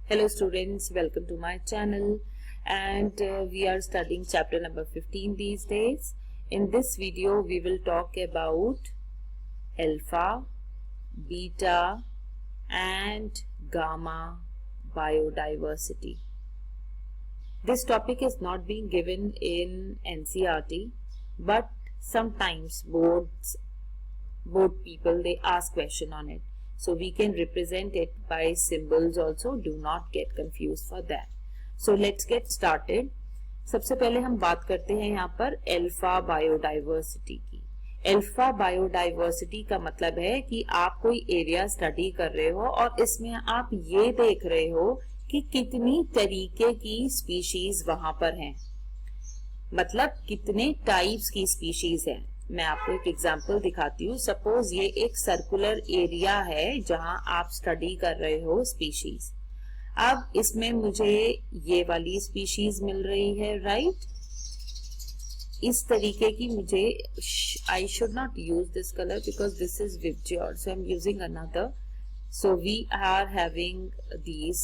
Hello students, welcome to my channel and we are studying chapter number 15 these days. In this video we will talk about alpha, beta and gamma biodiversity. This topic is not being given in NCERT, but sometimes board people they ask question on it. So we can represent it by symbols also. Do not get confused for that. So let's get started. सबसे पहले हम बात करते हैं यहाँ पर alpha biodiversity की. Alpha biodiversity का मतलब है कि आप कोई एरिया स्टडी कर रहे हो और इसमें आप ये देख रहे हो कि कितनी तरीके की स्पीशीज वहां पर हैं, मतलब कितने टाइप्स की स्पीशीज हैं. मैं आपको एक एग्जांपल दिखाती हूँ. सपोज ये एक सर्कुलर एरिया है जहां आप स्टडी कर रहे हो स्पीशीज. अब इसमें मुझे ये वाली स्पीशीज मिल रही है, राइट. इस तरीके की मुझे, I should not use this colour because this is VIBGYOR, so I am using another. So we are having these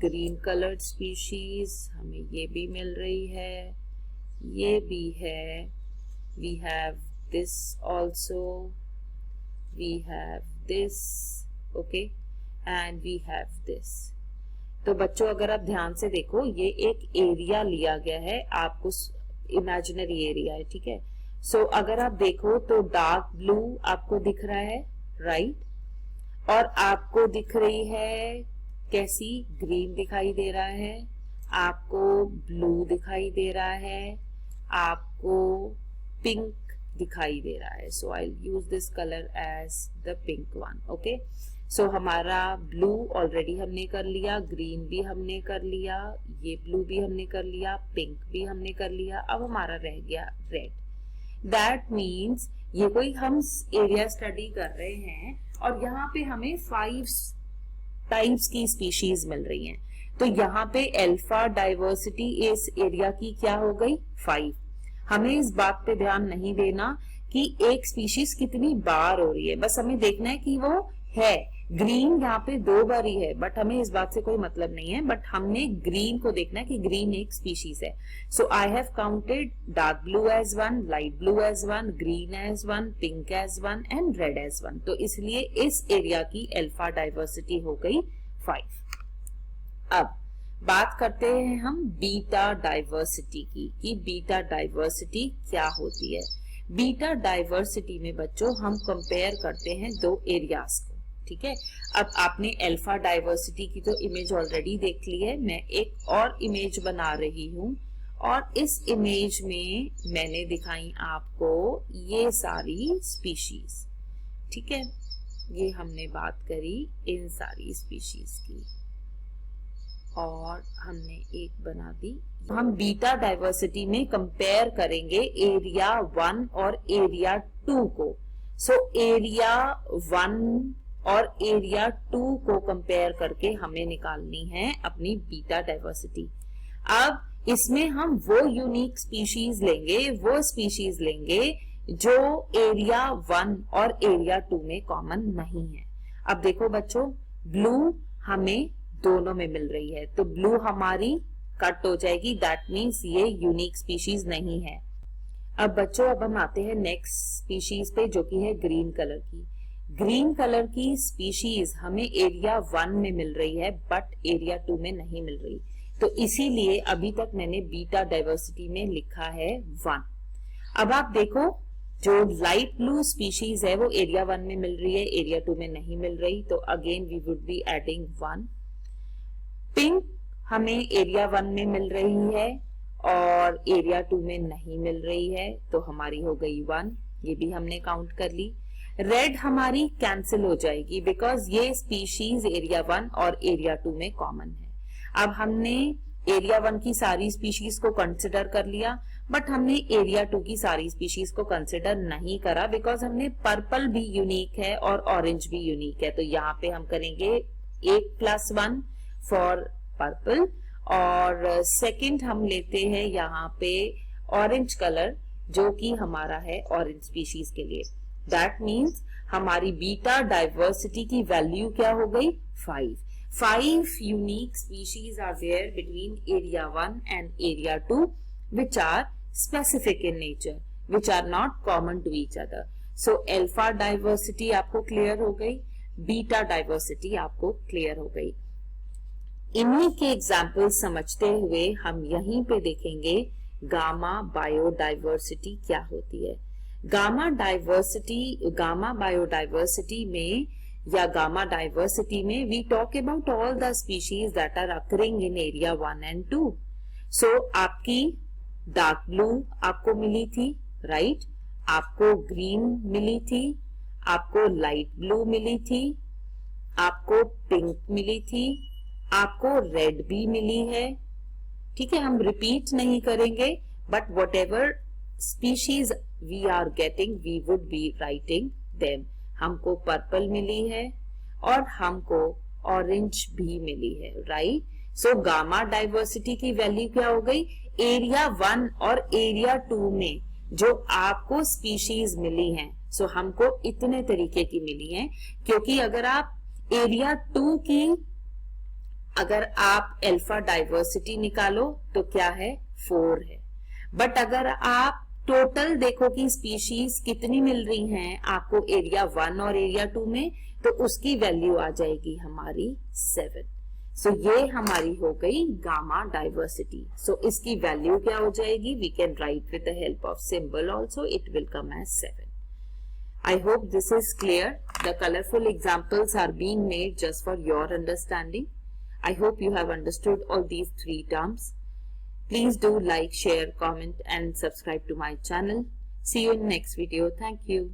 green coloured species. हमें ये भी मिल रही है, ये भी है. We have this also, we have this, okay, and we have this. तो बच्चों अगर आप ध्यान से देखो, ये एक एरिया लिया गया है, आपको इमेजिनरी एरिया है, ठीक है. सो अगर आप देखो तो डार्क ब्लू आपको दिख रहा है, राइट, और आपको दिख रही है कैसी, ग्रीन दिखाई दे रहा है, आपको ब्लू दिखाई दे रहा है, आपको पिंक दिखाई दे रहा है. So I use this colour as the pink one. Okay, so हमारा ब्लू ऑलरेडी हमने कर लिया, ग्रीन भी हमने कर लिया, ये ब्लू भी हमने कर लिया, पिंक भी हमने कर लिया. अब हमारा रह गया रेड. दैट मीन्स ये कोई हम एरिया स्टडी कर रहे हैं और यहाँ पे हमें 5 टाइप्स की स्पीशीज मिल रही हैं. तो यहाँ पे अल्फा डाइवर्सिटी इस एरिया की क्या हो गई, 5. हमें इस बात पे ध्यान नहीं देना कि एक स्पीशीज कितनी बार हो रही है, बस हमें देखना है कि वो है. ग्रीन यहाँ पे 2 बार ही है, बट हमें इस बात से कोई मतलब नहीं है, बट हमने ग्रीन को देखना है कि ग्रीन एक स्पीशीज है. So I have counted dark blue as 1, light blue as 1, green as 1, pink as 1 and red as 1. तो इसलिए इस एरिया की अल्फा डाइवर्सिटी हो गई 5. अब बात करते हैं हम बीटा डाइवर्सिटी की, कि बीटा डाइवर्सिटी क्या होती है. बीटा डाइवर्सिटी में बच्चों हम कंपेयर करते हैं 2 एरियाज को, ठीक है. अब आपने अल्फा डाइवर्सिटी की तो इमेज ऑलरेडी देख ली है. मैं एक और इमेज बना रही हूं और इस इमेज में मैंने दिखाई आपको ये सारी स्पीशीज, ठीक है. ये हमने बात करी इन सारी स्पीशीज की और हमने एक बना दी. हम बीटा डाइवर्सिटी में कंपेयर करेंगे एरिया 1 और एरिया 2 को. सो एरिया 1 और एरिया 2 को कंपेयर करके हमें निकालनी है अपनी बीटा डाइवर्सिटी. अब इसमें हम वो यूनिक स्पीशीज लेंगे, वो स्पीशीज लेंगे जो एरिया 1 और एरिया 2 में कॉमन नहीं है. अब देखो बच्चों, ब्लू हमें दोनों में मिल रही है, तो ब्लू हमारी कट हो जाएगी. दैट मीन्स ये यूनिक स्पीशीज नहीं है. अब बच्चों अब हम आते हैं नेक्स्ट स्पीशीज पे, जो कि है ग्रीन कलर की. ग्रीन कलर की स्पीशीज हमें एरिया 1 में मिल रही है, बट एरिया 2 में नहीं मिल रही. तो इसीलिए अभी तक मैंने बीटा डाइवर्सिटी में लिखा है 1. अब आप देखो, जो लाइट ब्लू स्पीशीज है वो एरिया 1 में मिल रही है, एरिया 2 में नहीं मिल रही, तो again we would be adding 1. Pink हमें एरिया 1 में मिल रही है और एरिया 2 में नहीं मिल रही है, तो हमारी हो गई 1. ये भी हमने काउंट कर ली. रेड हमारी कैंसिल हो जाएगी बिकॉज ये स्पीशीज एरिया 1 और एरिया 2 में कॉमन है. अब हमने एरिया 1 की सारी स्पीशीज को कंसिडर कर लिया, बट हमने एरिया 2 की सारी स्पीशीज को कंसिडर नहीं करा बिकॉज हमने पर्पल भी यूनिक है और ऑरेंज भी यूनिक है. तो यहाँ पे हम करेंगे 8+1 फॉर पर्पल और सेकंड हम लेते हैं यहाँ पे ऑरेंज कलर, जो कि हमारा है ऑरेंज स्पीशीज के लिए. दैट मीन्स हमारी बीटा डाइवर्सिटी की वैल्यू क्या हो गई, 5. 5 unique species are there between area 1 and area 2, which are specific in nature, which are not common to each other. So alpha diversity आपको clear हो गई, बीटा डाइवर्सिटी आपको clear हो गई. इन्हीं के एग्जाम्पल समझते हुए हम यहीं पे देखेंगे गामा बायोडाइवर्सिटी क्या होती है. गामा बायोडाइवर्सिटी में या गामा डाइवर्सिटी में we talk about all the species that are occurring in area 1 and 2. So आपकी डार्क ब्लू आपको मिली थी, राइट, आपको ग्रीन मिली थी, आपको लाइट ब्लू मिली थी, आपको पिंक मिली थी, आपको रेड भी मिली है. ठीक है, हम रिपीट नहीं करेंगे, but whatever species we are getting we would be writing them. हमको पर्पल मिली है और हमको ऑरेंज भी मिली है, राइट. सो गामा डाइवर्सिटी की वैल्यू क्या हो गई, एरिया 1 और एरिया 2 में जो आपको स्पीशीज मिली हैं, सो हमको इतने तरीके की मिली हैं. क्योंकि अगर आप एरिया 2 की अगर आप अल्फा डाइवर्सिटी निकालो तो क्या है, 4 है. बट अगर आप टोटल देखो कि स्पीशीज कितनी मिल रही हैं आपको एरिया 1 और एरिया 2 में, तो उसकी वैल्यू आ जाएगी हमारी 7. सो ये हमारी हो गई गामा डाइवर्सिटी. सो इसकी वैल्यू क्या हो जाएगी, we can write with the help of symbol also, it will come as 7. I hope this is clear. The colourful examples are being made just for your understanding. I hope you have understood all these 3 terms. Please do like, share, comment and subscribe to my channel. See you in next video. Thank you.